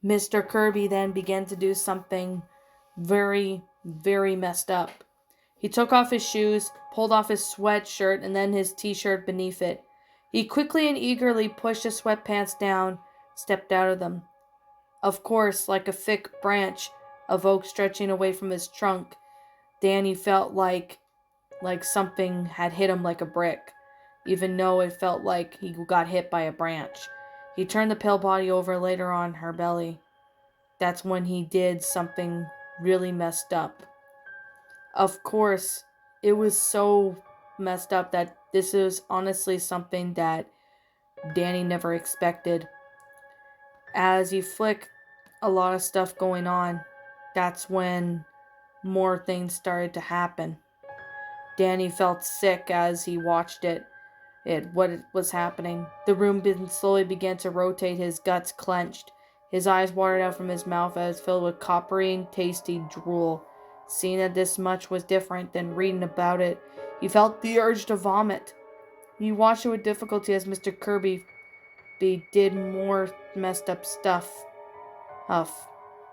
Mr. Kirby then began to do something very, very messed up. He took off his shoes, pulled off his sweatshirt, and then his t-shirt beneath it. He quickly and eagerly pushed his sweatpants down, stepped out of them. Of course, like a thick branch of oak stretching away from his trunk, Danny felt like something had hit him like a brick, even though it felt like he got hit by a branch. He turned the pale body over later on her belly. That's when he did something really messed up. Of course, it was so messed up that this is honestly something that Danny never expected. As he flicked a lot of stuff going on, that's when more things started to happen. Danny felt sick as he watched what was happening. The room slowly began to rotate, his guts clenched. His eyes watered out from his mouth as filled with coppery and tasty drool. Seeing that this much was different than reading about it, he felt the urge to vomit. He watched it with difficulty as Mr. Kirby did more messed up stuff. Huff.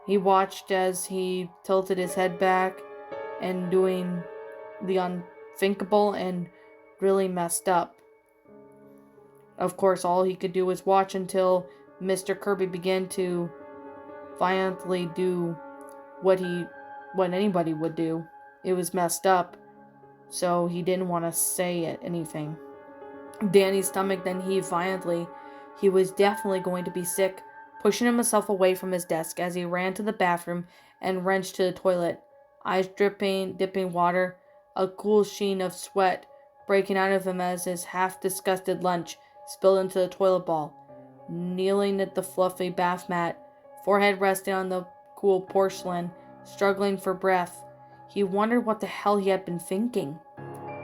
He watched as he tilted his head back and doing the unthinkable and really messed up. Of course, all he could do was watch until Mr. Kirby began to violently do what anybody would do. It was messed up, so he didn't want to say anything. Danny's stomach then heaved violently. He was definitely going to be sick, pushing himself away from his desk as he ran to the bathroom and wrenched to the toilet. Eyes dipping water, a cool sheen of sweat breaking out of him as his half-disgusted lunch spilled into the toilet bowl. Kneeling at the fluffy bath mat, forehead resting on the cool porcelain, struggling for breath, he wondered what the hell he had been thinking.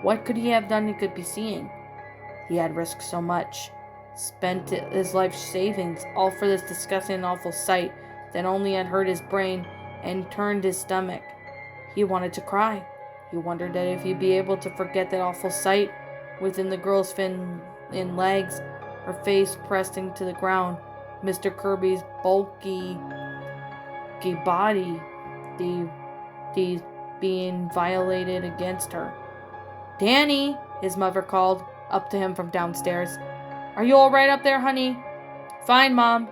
What could he have done he could be seeing? He had risked so much, spent his life savings, all for this disgusting and awful sight that only had hurt his brain and turned his stomach. He wanted to cry. He wondered that if he'd be able to forget that awful sight within the girl's thin legs, her face pressed into the ground, Mr. Kirby's bulky body, the being violated against her. "Danny," his mother called up to him from downstairs. "Are you all right up there, honey?" "Fine, Mom."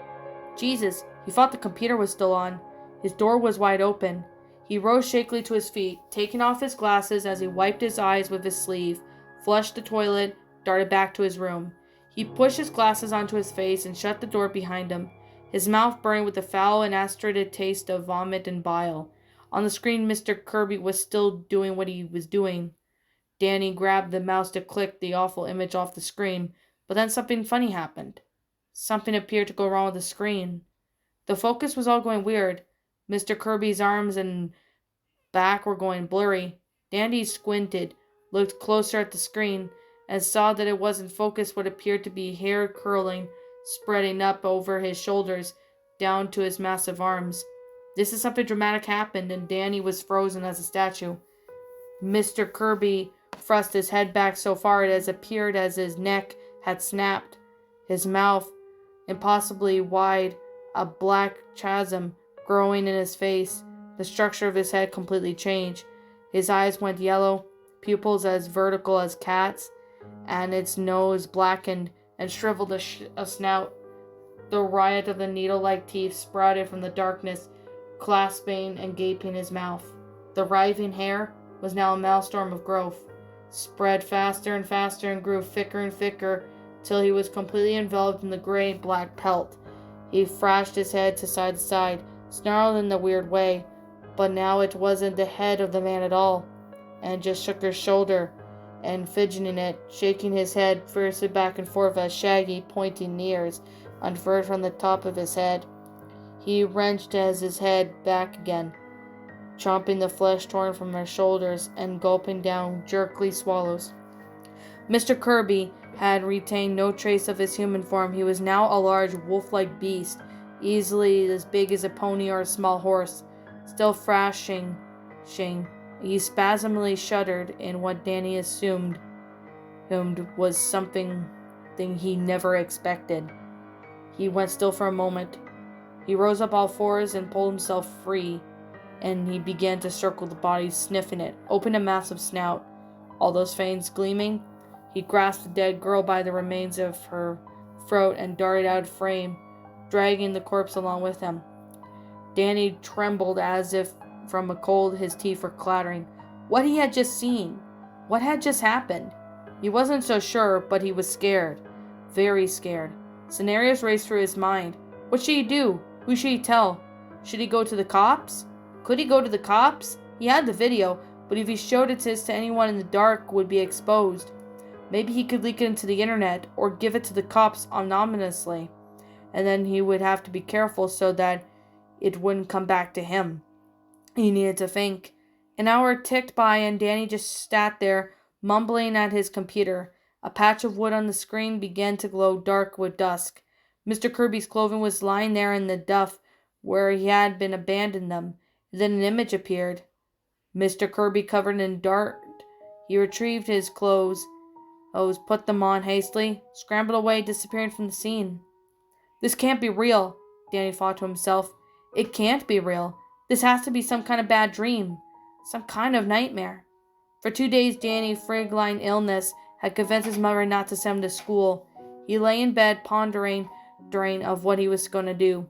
Jesus, he thought the computer was still on. His door was wide open. He rose shakily to his feet, taking off his glasses as he wiped his eyes with his sleeve, flushed the toilet, darted back to his room. He pushed his glasses onto his face and shut the door behind him, his mouth burning with the foul and acrid taste of vomit and bile. On the screen, Mr. Kirby was still doing what he was doing. Danny grabbed the mouse to click the awful image off the screen, but then something funny happened. Something appeared to go wrong with the screen. The focus was all going weird. Mr. Kirby's arms and back were going blurry. Danny squinted, looked closer at the screen, and saw that it wasn't focused what appeared to be hair curling, spreading up over his shoulders, down to his massive arms. This is something dramatic happened, and Danny was frozen as a statue. Mr. Kirby thrust his head back so far it appeared as his neck had snapped. His mouth, impossibly wide, a black chasm growing in his face. The structure of his head completely changed. His eyes went yellow, pupils as vertical as cats, and its nose blackened and shriveled a snout. The riot of the needle-like teeth sprouted from the darkness, clasping and gaping his mouth. The writhing hair was now a maelstrom of growth, spread faster and faster and grew thicker and thicker till he was completely enveloped in the gray-black pelt. He thrashed his head to side, snarled in a weird way, but now it wasn't the head of the man at all, and just shook his shoulder and fidgeting it, shaking his head fiercely back and forth as shaggy, pointing ears unfurled from the top of his head. He wrenched his head back again, chomping the flesh torn from her shoulders and gulping down jerky swallows. Mr. Kirby had retained no trace of his human form. He was now a large wolf-like beast, easily as big as a pony or a small horse. Still thrashing, he spasmodically shuddered in what Danny assumed was something he never expected. He went still for a moment, He rose up all fours and pulled himself free, and he began to circle the body, sniffing it, opened a massive snout, all those fangs gleaming. He grasped the dead girl by the remains of her throat and darted out of frame, dragging the corpse along with him. Danny trembled as if from a cold. His teeth were clattering. What he had just seen? What had just happened? He wasn't so sure, but he was scared. Very scared. Scenarios raced through his mind. What should he do? Who should he tell? Should he go to the cops? Could he go to the cops? He had the video, but if he showed it to anyone in the dark, would be exposed. Maybe he could leak it into the internet, or give it to the cops anonymously. And then he would have to be careful so that it wouldn't come back to him. He needed to think. An hour ticked by and Danny just sat there, mumbling at his computer. A patch of wood on the screen began to glow dark with dusk. Mr. Kirby's clothing was lying there in the duff where he had been abandoned them. Then an image appeared. Mr. Kirby covered in dirt. He retrieved his clothes, put them on hastily, scrambled away, disappearing from the scene. This can't be real, Danny thought to himself. It can't be real. This has to be some kind of bad dream. Some kind of nightmare. For 2 days, Danny's Frigline illness had convinced his mother not to send him to school. He lay in bed pondering of what he was going to do.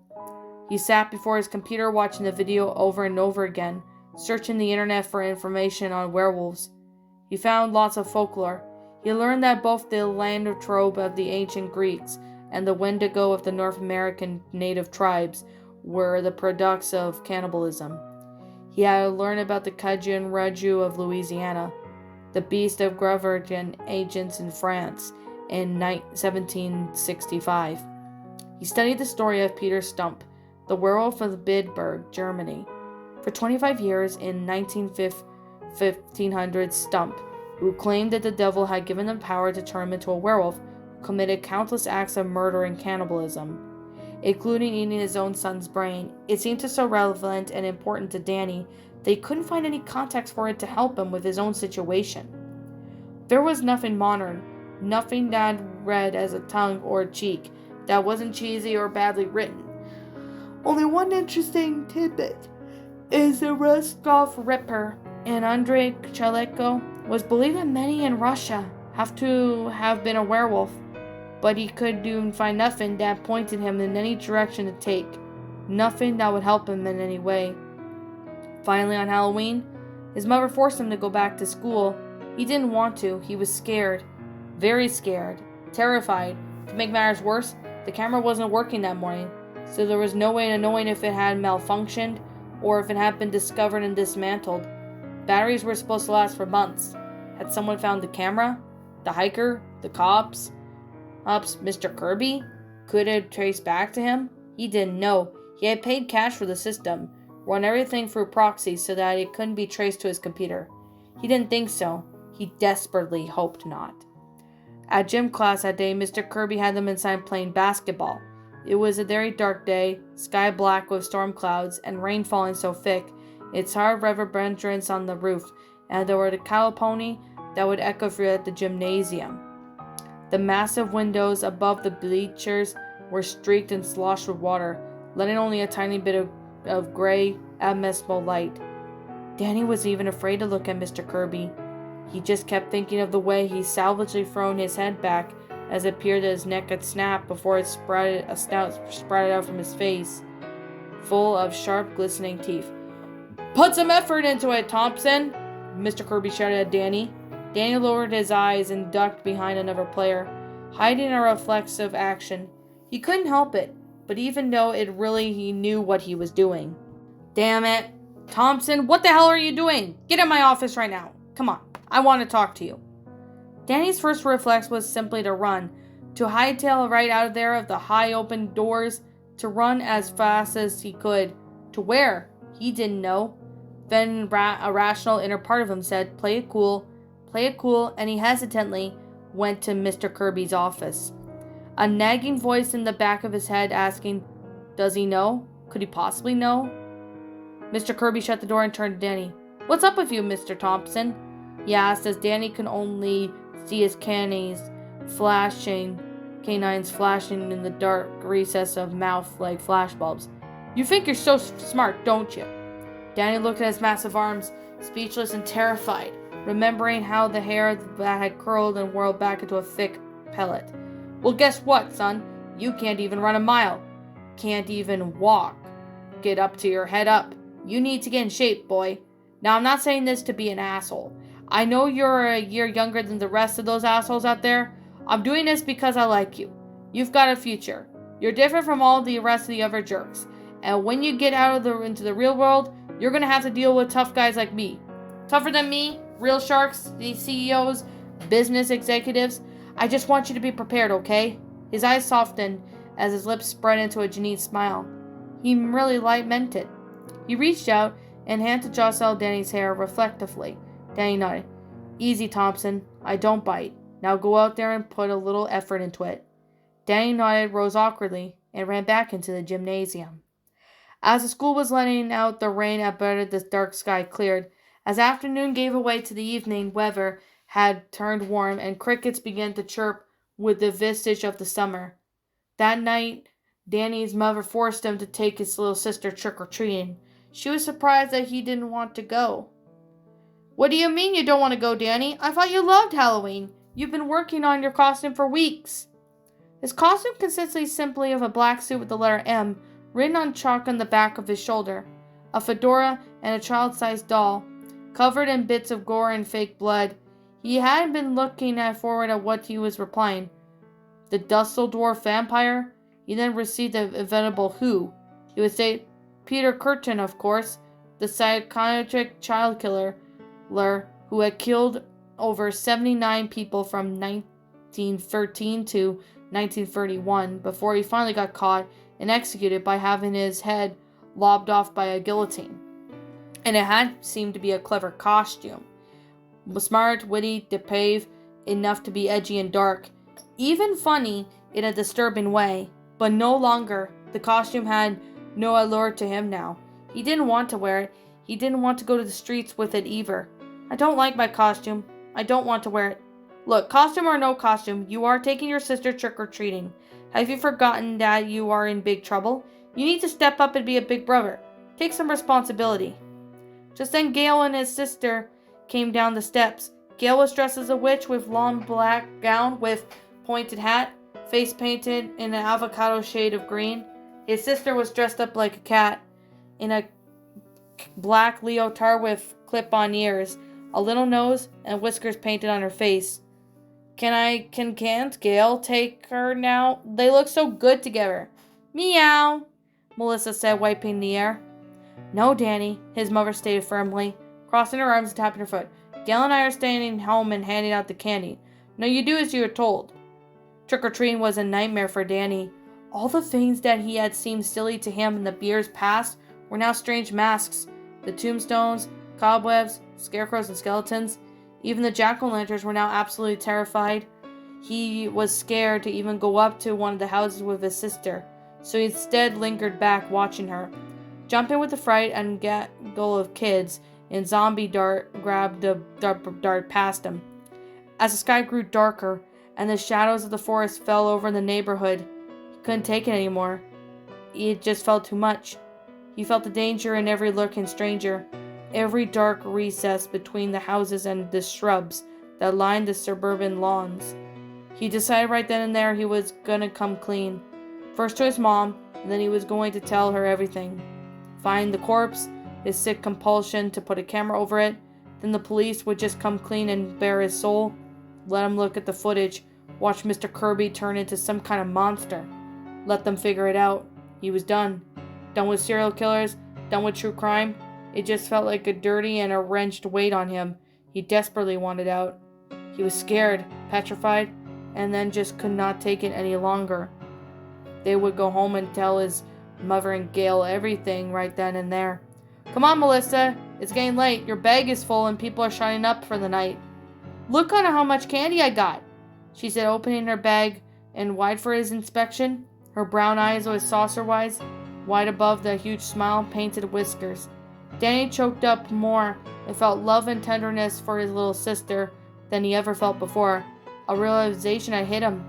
He sat before his computer watching the video over and over again, searching the internet for information on werewolves. He found lots of folklore. He learned that both the lycanthrope of the ancient Greeks and the Wendigo of the North American native tribes were the products of cannibalism. He had to learn about the Cajun Raju of Louisiana, the Beast of Groverton agents in France in 1765. He studied the story of Peter Stump, the werewolf of Bidberg, Germany. For 25 years in 1500, Stump, who claimed that the devil had given him power to turn him into a werewolf, committed countless acts of murder and cannibalism, including eating his own son's brain. It seemed so relevant and important to Danny that he couldn't find any context for it to help him with his own situation. There was nothing modern, nothing that read as a tongue or a cheek, that wasn't cheesy or badly written. Only one interesting tidbit is the Roscoff Ripper, and Andrei Chaleko was believed that many in Russia have to have been a werewolf, but he could find nothing that pointed him in any direction to take, nothing that would help him in any way. Finally, on Halloween, his mother forced him to go back to school. He didn't want to. He was scared, very scared, terrified. To make matters worse, the camera wasn't working that morning, so there was no way of knowing if it had malfunctioned or if it had been discovered and dismantled. Batteries were supposed to last for months. Had someone found the camera? The hiker? The cops? Mr. Kirby? Could it trace back to him? He didn't know. He had paid cash for the system, run everything through proxy so that it couldn't be traced to his computer. He didn't think so. He desperately hoped not. At gym class that day, Mr. Kirby had them inside playing basketball. It was a very dark day, sky black with storm clouds, and rain falling so thick, its hard reverberance on the roof, and there were the cattle pony that would echo through at the gymnasium. The massive windows above the bleachers were streaked and sloshed with water, letting only a tiny bit of gray, abysmal light. Danny was even afraid to look at Mr. Kirby. He just kept thinking of the way he savagely thrown his head back as it appeared that his neck had snapped before a snout sprouted out from his face, full of sharp, glistening teeth. "Put some effort into it, Thompson!" Mr. Kirby shouted at Danny. Danny lowered his eyes and ducked behind another player, hiding a reflexive action. He couldn't help it, but even though he knew what he was doing. "Damn it! Thompson, what the hell are you doing? Get in my office right now! Come on, I want to talk to you." Danny's first reflex was simply to run, to hightail right out of there of the high open doors, to run as fast as he could. To where? He didn't know. Then a rational inner part of him said, play it cool, and he hesitantly went to Mr. Kirby's office. A nagging voice in the back of his head asking, does he know? Could he possibly know? Mr. Kirby shut the door and turned to Danny. "What's up with you, Mr. Thompson?" he asked as Danny could only see his canines flashing in the dark recess of mouth like flashbulbs. You think you're so smart, don't you? Danny looked at his massive arms, speechless and terrified, remembering how the hair that had curled and whirled back into a thick pellet. Well, guess what, son? You can't even run a mile. Can't even walk. Get up to your head up. You need to get in shape, boy. Now, I'm not saying this to be an asshole. I know you're a year younger than the rest of those assholes out there. I'm doing this because I like you. You've got a future. You're different from all the rest of the other jerks. And when you get out of into the real world, you're going to have to deal with tough guys like me. Tougher than me, real sharks, the CEOs, business executives. I just want you to be prepared, okay? His eyes softened as his lips spread into a genuine smile. He really meant it. He reached out and handed Jocelyn Danny's hair reflectively. Danny nodded. Easy, Thompson. I don't bite. Now go out there and put a little effort into it. Danny nodded, rose awkwardly, and ran back into the gymnasium. As the school was letting out the rain about the dark sky cleared, as afternoon gave way to the evening, weather had turned warm, and crickets began to chirp with the vestige of the summer. That night, Danny's mother forced him to take his little sister trick-or-treating. She was surprised that he didn't want to go. What do you mean you don't want to go, Danny? I thought you loved Halloween. You've been working on your costume for weeks. His costume consisted simply of a black suit with the letter M written on chalk on the back of his shoulder, a fedora, and a child-sized doll, covered in bits of gore and fake blood. He hadn't been looking forward at what he was replying. The Dusseldorf vampire? He then received the inevitable who. He would say, Peter Curtin, of course, the psychotic child killer who had killed over 79 people from 1913 to 1931 before he finally got caught and executed by having his head lobbed off by a guillotine. And it had seemed to be a clever costume. Smart, witty, depraved, enough to be edgy and dark. Even funny in a disturbing way. But no longer. The costume had no allure to him now. He didn't want to wear it. He didn't want to go to the streets with it either. I don't like my costume. I don't want to wear it. Look, costume or no costume, you are taking your sister trick-or-treating. Have you forgotten that you are in big trouble? You need to step up and be a big brother. Take some responsibility. Just then Gale and his sister came down the steps. Gale was dressed as a witch with long black gown with pointed hat, face painted in an avocado shade of green. His sister was dressed up like a cat in a black leotard with clip-on ears, a little nose, and whiskers painted on her face. Can't Gale take her now? They look so good together. Meow, Melissa said, wiping the air. No, Danny, his mother stated firmly, crossing her arms and tapping her foot. Gale and I are staying home and handing out the candy. No, you do as you are told. Trick-or-treating was a nightmare for Danny. All the things that he had seemed silly to him in the years past were now strange masks. The tombstones, cobwebs, scarecrows, and skeletons. Even the jack-o'-lanterns were now absolutely terrified. He was scared to even go up to one of the houses with his sister, so he instead lingered back watching her. Jumping with the fright and gaggle of kids, and zombie grabbed the dart past him. As the sky grew darker and the shadows of the forest fell over the neighborhood, he couldn't take it anymore. It just felt too much. He felt the danger in every lurking stranger, every dark recess between the houses and the shrubs that lined the suburban lawns. He decided right then and there he was gonna come clean. First to his mom, and then he was going to tell her everything. Find the corpse, his sick compulsion to put a camera over it, then the police would just come clean and bare his soul. Let him look at the footage, watch Mr. Kirby turn into some kind of monster. Let them figure it out. He was done. Done with serial killers, done with true crime. It just felt like a dirty and a wrenched weight on him. He desperately wanted out. He was scared, petrified, and then just could not take it any longer. They would go home and tell his mother and Gale everything right then and there. Come on, Melissa. It's getting late. Your bag is full and people are shining up for the night. Look on how much candy I got, she said, opening her bag and wide for his inspection. Her brown eyes was saucer-wise, wide above the huge smile-painted whiskers. Danny choked up more and felt love and tenderness for his little sister than he ever felt before. A realization had hit him,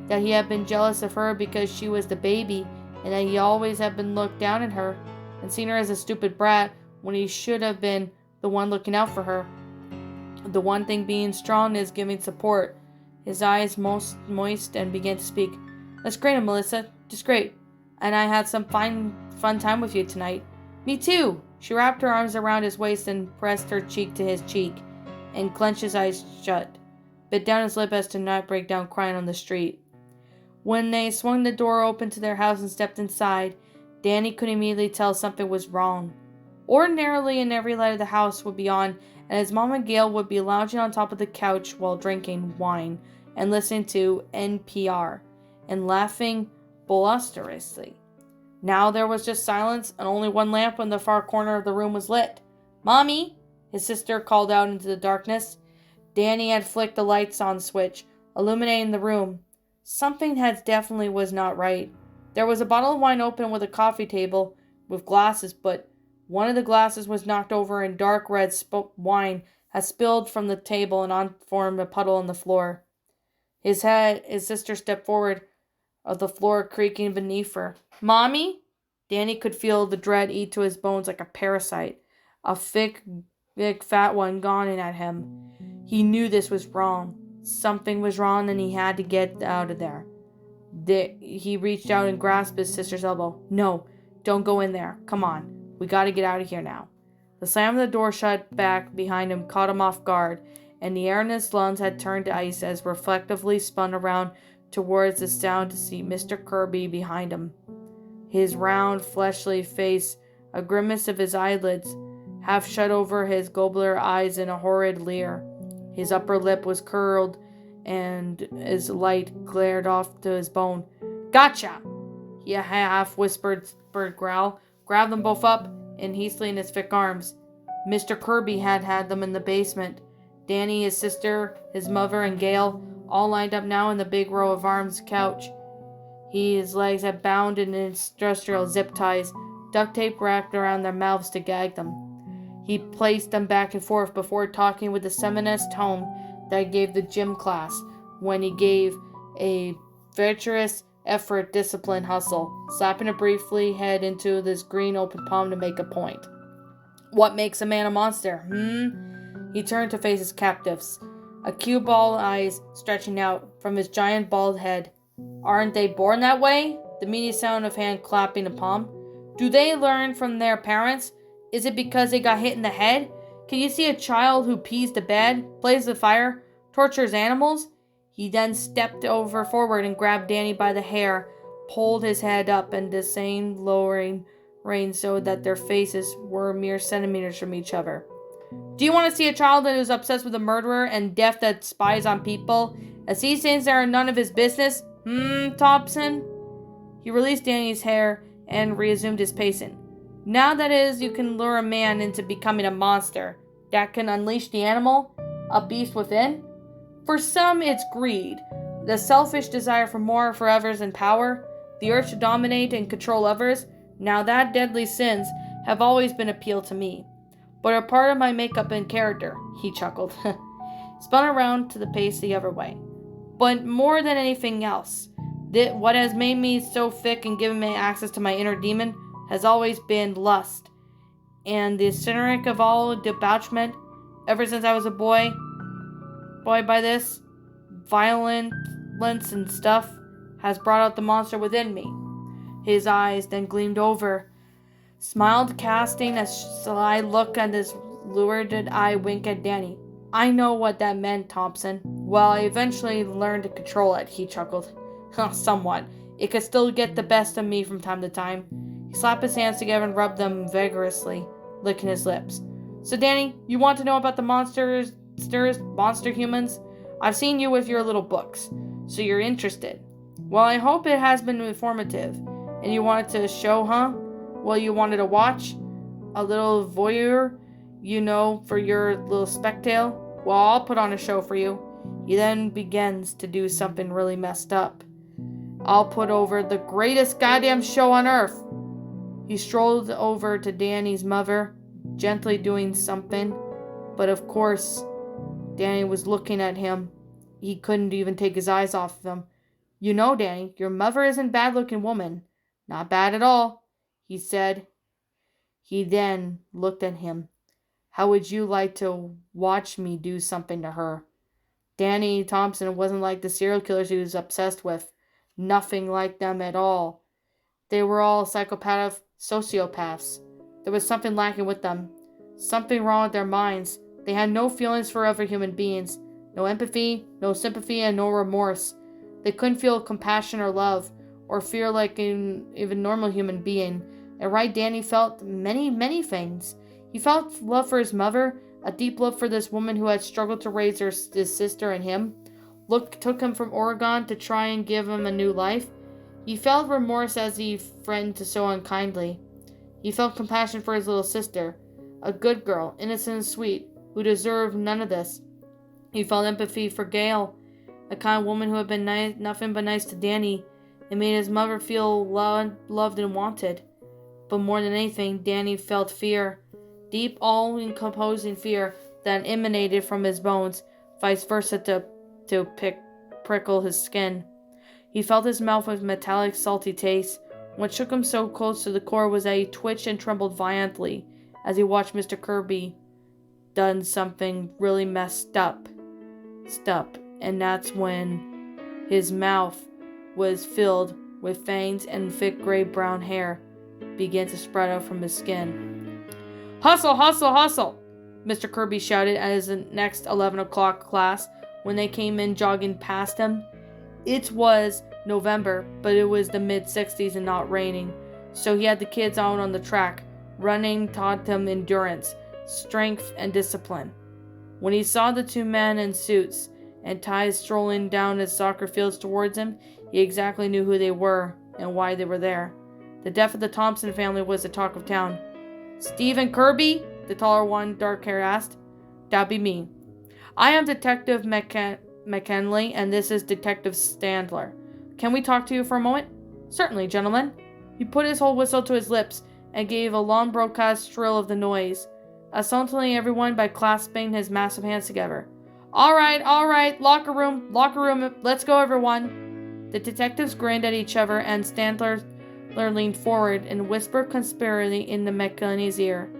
that he had been jealous of her because she was the baby and that he always had been looked down at her and seen her as a stupid brat when he should have been the one looking out for her. The one thing being strong is giving support. His eyes moist and began to speak. That's great, Melissa. Just great. And I had some fun time with you tonight. Me too. She wrapped her arms around his waist and pressed her cheek to his cheek and clenched his eyes shut, bit down his lip as to not break down crying on the street. When they swung the door open to their house and stepped inside, Danny could immediately tell something was wrong. Ordinarily, in every light of the house would be on, and his mom and Gail would be lounging on top of the couch while drinking wine and listening to NPR and laughing boisterously. Now there was just silence, and only one lamp in the far corner of the room was lit. Mommy, his sister called out into the darkness. Danny had flicked the lights on switch, illuminating the room. Something definitely was not right. There was a bottle of wine open with a coffee table with glasses, but one of the glasses was knocked over and dark red wine had spilled from the table and formed a puddle on the floor. His sister stepped forward, of the floor creaking beneath her. Mommy? Danny could feel the dread eat to his bones like a parasite, a thick, big, fat one gnawing at him. He knew this was wrong. Something was wrong and he had to get out of there. He reached out and grasped his sister's elbow. No, don't go in there. Come on. We gotta get out of here now. The slam of the door shut back behind him caught him off guard, and the air in his lungs had turned to ice as reflectively spun around towards the sound to see Mr. Kirby behind him. His round, fleshly face, a grimace of his eyelids, half shut over his gobbler eyes in a horrid leer. His upper lip was curled, and his light glared off to his bone. Gotcha! He half-whispered growl, grabbed them both up, and hastily in his thick arms. Mr. Kirby had them in the basement. Danny, his sister, his mother, and Gail all lined up now in the big row of arms couch. His legs had bound in industrial zip ties, duct tape wrapped around their mouths to gag them. He placed them back and forth before talking with the seminous tone that gave the gym class when he gave a virtuous effort, discipline, hustle, slapping a briefly head into this green open palm to make a point. What makes a man a monster, He turned to face his captives, a cue ball eyes stretching out from his giant bald head. Aren't they born that way? The meaty sound of hand clapping the palm. Do they learn from their parents? Is it because they got hit in the head? Can you see a child who pees the bed, plays with fire, tortures animals? He then stepped forward and grabbed Danny by the hair, pulled his head up and descended, lowering rein so that their faces were mere centimeters from each other. Do you want to see a child that is obsessed with a murderer and deaf that spies on people, as he thinks they are none of his business? Thompson? He released Danny's hair and resumed his pacing. Now that is, you can lure a man into becoming a monster that can unleash the animal, a beast within. For some, it's greed, the selfish desire for more, for others, and power, the urge to dominate and control others. Now that deadly sins have always been appeal to me, but are part of my makeup and character, he chuckled. Spun around to the pace the other way. But more than anything else, what has made me so thick and given me access to my inner demon has always been lust, and the cynic of all debauchement, ever since I was a boy by this violence and stuff, has brought out the monster within me. His eyes then gleamed over, smiled, casting a sly look and his lurid eye wink at Danny. I know what that meant, Thompson. Well, I eventually learned to control it, he chuckled. Somewhat. It could still get the best of me from time to time. He slapped his hands together and rubbed them vigorously, licking his lips. So, Danny, you want to know about the monster humans? I've seen you with your little books, so you're interested. Well, I hope it has been informative. And you wanted to show, huh? Well, you wanted to watch? A little voyeur, for your little spectacle? Well, I'll put on a show for you. He then begins to do something really messed up. I'll put over the greatest goddamn show on earth. He strolled over to Danny's mother, gently doing something, but of course, Danny was looking at him. He couldn't even take his eyes off of him. You know, Danny, your mother isn't a bad-looking woman. Not bad at all, he said. He then looked at him. How would you like to watch me do something to her? Danny Thompson wasn't like the serial killers he was obsessed with. Nothing like them at all. They were all psychopathic sociopaths. There was something lacking with them. Something wrong with their minds. They had no feelings for other human beings. No empathy, no sympathy, and no remorse. They couldn't feel compassion or love, or fear like an even normal human being. And right, Danny felt many, many things. He felt love for his mother, a deep love for this woman who had struggled to raise his sister and him. Took him from Oregon to try and give him a new life. He felt remorse as he friend so unkindly. He felt compassion for his little sister, a good girl, innocent and sweet, who deserved none of this. He felt empathy for Gail, a kind woman who had been nothing but nice to Danny, and made his mother feel loved and wanted. But more than anything, Danny felt fear, deep, all-encompassing fear that emanated from his bones, vice versa to prickle his skin. He felt his mouth with metallic, salty taste. What shook him so close to the core was that he twitched and trembled violently as he watched Mr. Kirby done something really messed up. And that's when his mouth was filled with fangs and thick gray-brown hair began to spread out from his skin. Hustle, hustle, hustle! Mr. Kirby shouted at his next 11 o'clock class when they came in jogging past him. It was November, but it was the mid-60s and not raining, so he had the kids out on the track. Running taught them endurance, strength, and discipline. When he saw the two men in suits and ties strolling down his soccer fields towards him, he exactly knew who they were and why they were there. The death of the Thompson family was the talk of town. Stephen Kirby? The taller one, dark hair, asked. That'd be me. I am Detective McKinley, and this is Detective Standler. Can we talk to you for a moment? Certainly, gentlemen. He put his whole whistle to his lips and gave a long broadcast shrill of the noise, assaulting everyone by clasping his massive hands together. All right, locker room, let's go, everyone. The detectives grinned at each other, and Standler leaned forward and whispered conspiracy into McKinley's ear.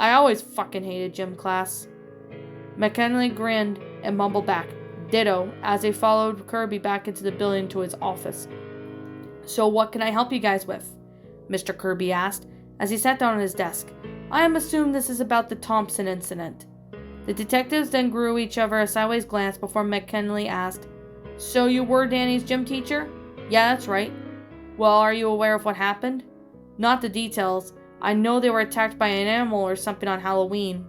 I always fucking hated gym class. McKinley grinned and mumbled back, ditto, as they followed Kirby back into the building to his office. So what can I help you guys with? Mr. Kirby asked, as he sat down at his desk. I am assuming this is about the Thompson incident. The detectives then grew each other a sideways glance before McKinley asked, So you were Danny's gym teacher? Yeah, that's right. Well, are you aware of what happened? Not the details. I know they were attacked by an animal or something on Halloween.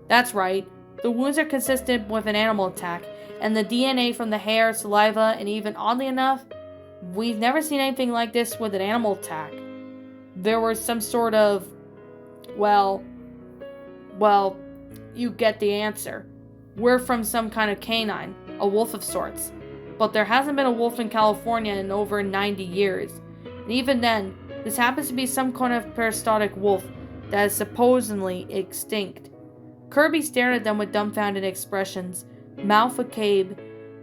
That's right. The wounds are consistent with an animal attack, and the DNA from the hair, saliva, and even oddly enough, we've never seen anything like this with an animal attack. There was some sort of, well, you get the answer. We're from some kind of canine, a wolf of sorts. But there hasn't been a wolf in California in over 90 years. And even then, this happens to be some kind of parasitic wolf that is supposedly extinct. Kirby stared at them with dumbfounded expressions. Mouth agape,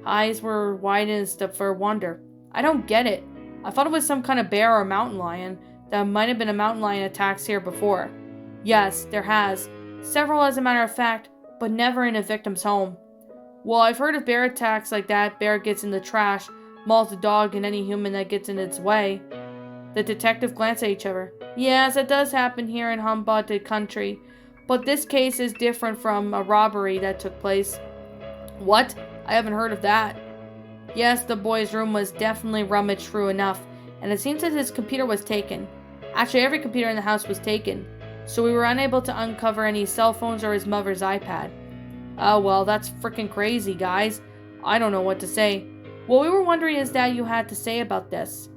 eyes were widened for wonder. I don't get it. I thought it was some kind of bear or mountain lion. That might have been a mountain lion attacks here before. Yes, there has. Several as a matter of fact, but never in a victim's home. Well, I've heard of bear attacks like that. Bear gets in the trash, mauls a dog and any human that gets in its way. The detective glanced at each other. Yes, it does happen here in HumboldtLycanthrope, but this case is different from a robbery that took place. What? I haven't heard of that. Yes, the boy's room was definitely rummaged through enough, and it seems that his computer was taken. Actually, every computer in the house was taken, so we were unable to uncover any cell phones or his mother's iPad. Oh, well, that's freaking crazy, guys. I don't know what to say. What we were wondering is that you had to say about this.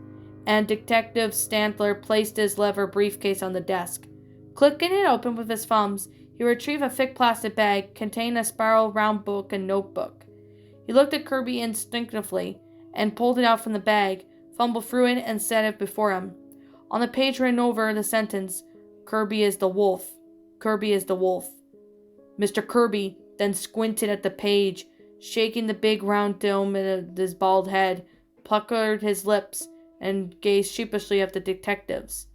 And Detective Standler placed his leather briefcase on the desk. Clicking it open with his thumbs, he retrieved a thick plastic bag containing a spiral round book and notebook. He looked at Kirby instinctively and pulled it out from the bag, fumbled through it, and set it before him. On the page ran over the sentence, Kirby is the wolf. Kirby is the wolf. Mr. Kirby then squinted at the page, shaking the big round dome of his bald head, puckered his lips, and gazed sheepishly at the detectives.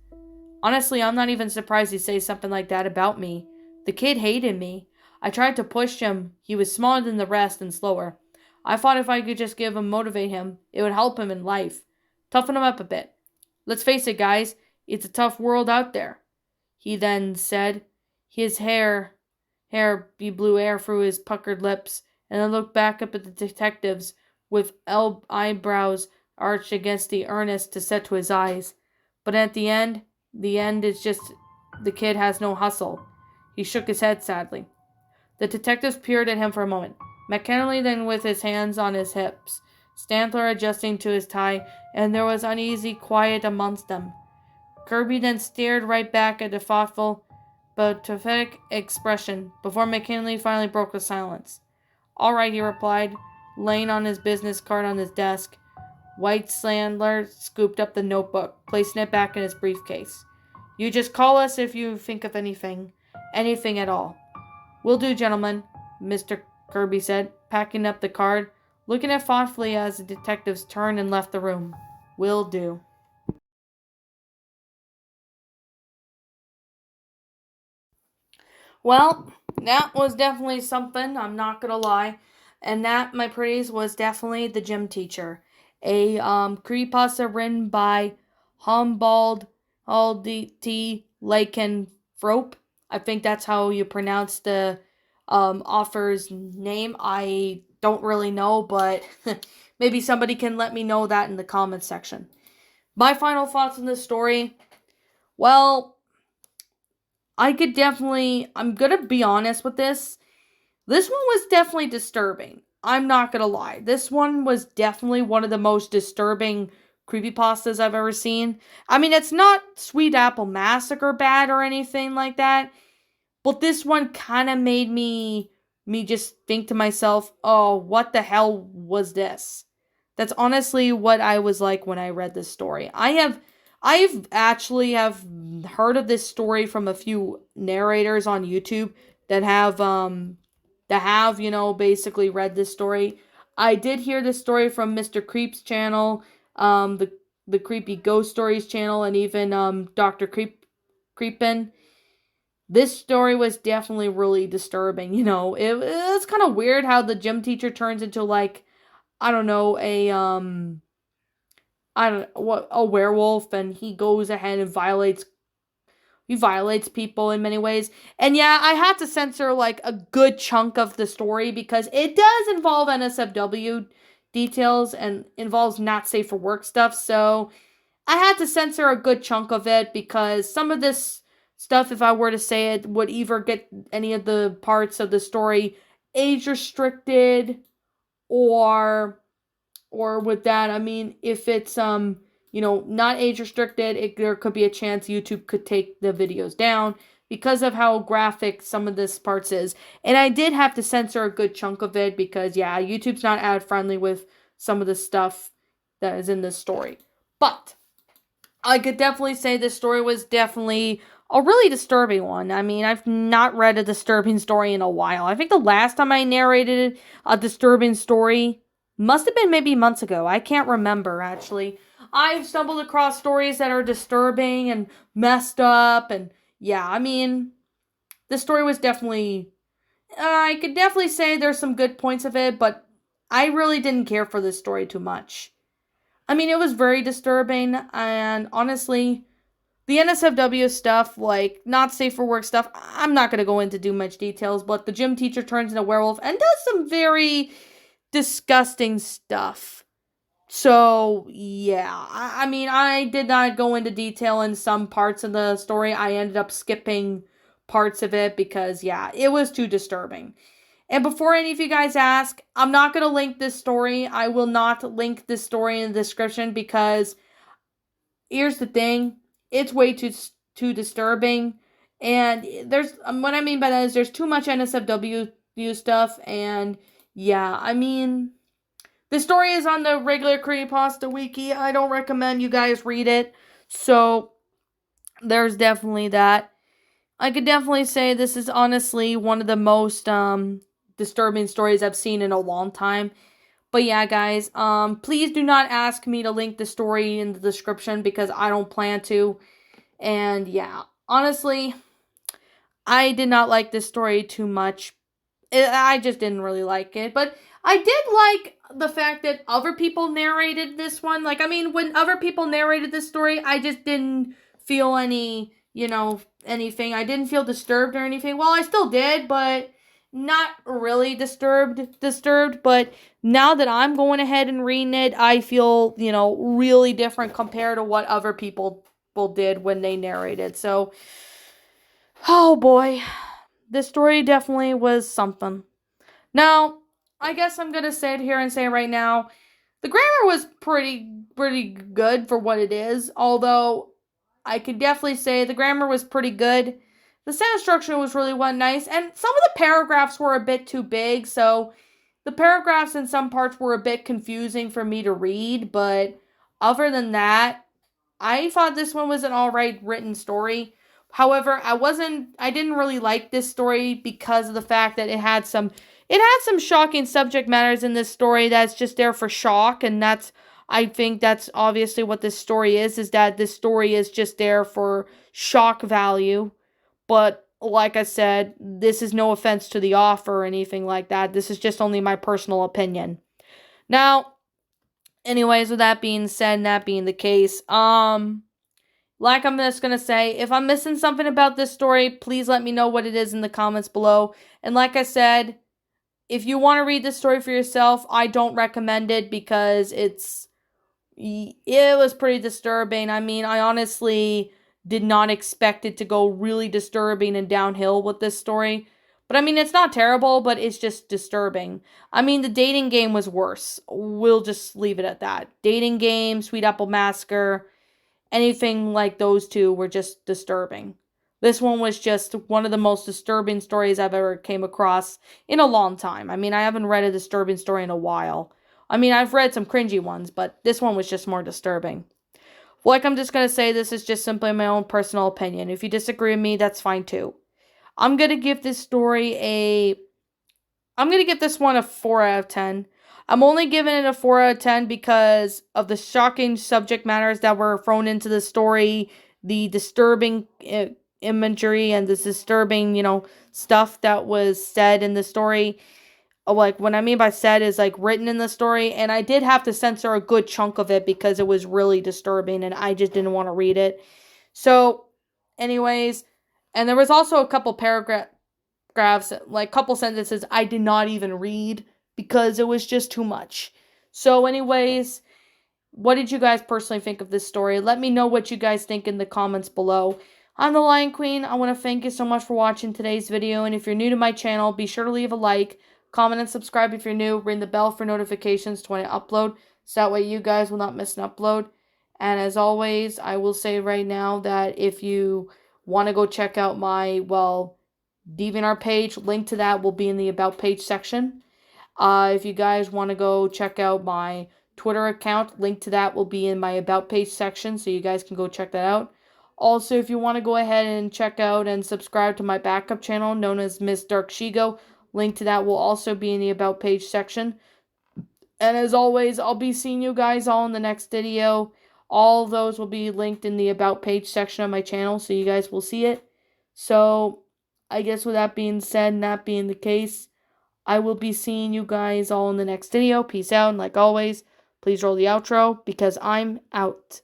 Honestly, I'm not even surprised he'd say something like that about me. The kid hated me. I tried to push him. He was smaller than the rest and slower. I thought if I could just motivate him, it would help him in life. Toughen him up a bit. Let's face it, guys, it's a tough world out there, he then said. His he blew air through his puckered lips, and then looked back up at the detectives with eyebrows arched against the earnest to set to his eyes. But at the end is just the kid has no hustle. He shook his head sadly. The detectives peered at him for a moment. McKinley then with his hands on his hips, Stantler adjusting to his tie, and there was uneasy quiet amongst them. Kirby then stared right back at the thoughtful but pathetic expression before McKinley finally broke the silence. All right, he replied, laying on his business card on his desk. White Sandler scooped up the notebook, placing it back in his briefcase. You just call us if you think of anything at all. Will do, gentlemen, Mr. Kirby said, packing up the card, looking at thoughtfully as the detectives turned and left the room. Will do. Well, that was definitely something, I'm not gonna lie. And that, my pretties, was definitely The Gym Teacher. A creepypasta written by Lycanthrope. I think that's how you pronounce the author's name. I don't really know, but maybe somebody can let me know that in the comments section. My final thoughts on this story. Well, I'm gonna be honest with this. This one was definitely disturbing. I'm not gonna lie. This one was definitely one of the most disturbing creepypastas I've ever seen. I mean, it's not Sweet Apple Massacre bad or anything like that, but this one kind of made me just think to myself, oh, what the hell was this? That's honestly what I was like when I read this story. I've actually have heard of this story from a few narrators on YouTube that have basically read this story. I did hear this story from Mr. Creep's channel, the Creepy Ghost Stories channel, and even Dr. Creepin. This story was definitely really disturbing. It's kind of weird how the gym teacher turns into, like, I don't know, a werewolf, and he goes ahead and violates people in many ways. And yeah, I had to censor like a good chunk of the story because it does involve NSFW details and involves not safe for work stuff. So I had to censor a good chunk of it because some of this stuff, if I were to say it, would either get any of the parts of the story age restricted, or with that, I mean, if it's not age restricted, there could be a chance YouTube could take the videos down because of how graphic some of this parts is. And I did have to censor a good chunk of it because, yeah, YouTube's not ad friendly with some of the stuff that is in this story. But I could definitely say this story was definitely a really disturbing one. I mean, I've not read a disturbing story in a while. I think the last time I narrated a disturbing story must have been maybe months ago. I can't remember, actually. I've stumbled across stories that are disturbing and messed up, and yeah, I mean, this story was definitely... I could definitely say there's some good points of it, but I really didn't care for this story too much. I mean, it was very disturbing, and honestly, the NSFW stuff, like, not safe for work stuff, I'm not going to go into too much details, but the gym teacher turns into a werewolf and does some very disgusting stuff. So, yeah, I mean, I did not go into detail in some parts of the story. I ended up skipping parts of it because, yeah, it was too disturbing. And before any of you guys ask, I'm not going to link this story. I will not link this story in the description because here's the thing. It's way too disturbing. And there's what I mean by that is there's too much NSFW stuff. And yeah, I mean, the story is on the regular Creepypasta Wiki. I don't recommend you guys read it. So there's definitely that. I could definitely say this is honestly one of the most disturbing stories I've seen in a long time. But yeah, guys, please do not ask me to link the story in the description because I don't plan to. And yeah, honestly, I did not like this story too much. I just didn't really like it. But I did like the fact that other people narrated this one. Like, I mean, when other people narrated this story, I just didn't feel any, anything. I didn't feel disturbed or anything. Well, I still did, but not really disturbed. But now that I'm going ahead and reading it, I feel, really different compared to what other people did when they narrated. So, oh boy, this story definitely was something. Now, I guess I'm gonna sit here and say right now, the grammar was pretty good for what it is. Although I could definitely say the grammar was pretty good. The sentence structure was really nice, and some of the paragraphs were a bit too big, so the paragraphs in some parts were a bit confusing for me to read. But other than that, I thought this one was an alright written story. However, I didn't really like this story because of the fact that it had some shocking subject matters in this story that's just there for shock, and I think that's obviously what this story is that this story is just there for shock value. But like I said, this is no offense to the author or anything like that. This is just only my personal opinion. Now, anyways, with that being said, and that being the case, like I'm just gonna say, if I'm missing something about this story, please let me know what it is in the comments below. And like I said, if you want to read this story for yourself, I don't recommend it because it was pretty disturbing. I mean, I honestly did not expect it to go really disturbing and downhill with this story. But I mean, it's not terrible, but it's just disturbing. I mean, the dating game was worse. We'll just leave it at that. Dating game, Sweet Apple Massacre, anything like those two were just disturbing. This one was just one of the most disturbing stories I've ever came across in a long time. I mean, I haven't read a disturbing story in a while. I mean, I've read some cringy ones, but this one was just more disturbing. Like, I'm just going to say this is just simply my own personal opinion. If you disagree with me, that's fine too. I'm going to give this one a 4 out of 10. I'm only giving it a 4 out of 10 because of the shocking subject matters that were thrown into the story, the disturbing imagery, and the disturbing, stuff that was said in the story. Like, what I mean by said is, like, written in the story, and I did have to censor a good chunk of it because it was really disturbing, and I just didn't want to read it. So, anyways, and there was also a couple paragraphs, like couple sentences I did not even read because it was just too much. So anyways, what did you guys personally think of this story? Let me know what you guys think in the comments below. I'm the Lion Queen. I want to thank you so much for watching today's video, and if you're new to my channel, be sure to leave a like, comment, and subscribe if you're new. Ring the bell for notifications to when I upload, so that way you guys will not miss an upload. And as always, I will say right now that if you want to go check out my, DeviantArt page, link to that will be in the About page section. If you guys want to go check out my Twitter account, link to that will be in my About page section, so you guys can go check that out. Also, if you want to go ahead and check out and subscribe to my backup channel known as Miss Dark Shigo, link to that will also be in the About page section. And as always, I'll be seeing you guys all in the next video. All of those will be linked in the About page section of my channel, so you guys will see it. So, I guess with that being said and that being the case, I will be seeing you guys all in the next video. Peace out, and like always, please roll the outro because I'm out.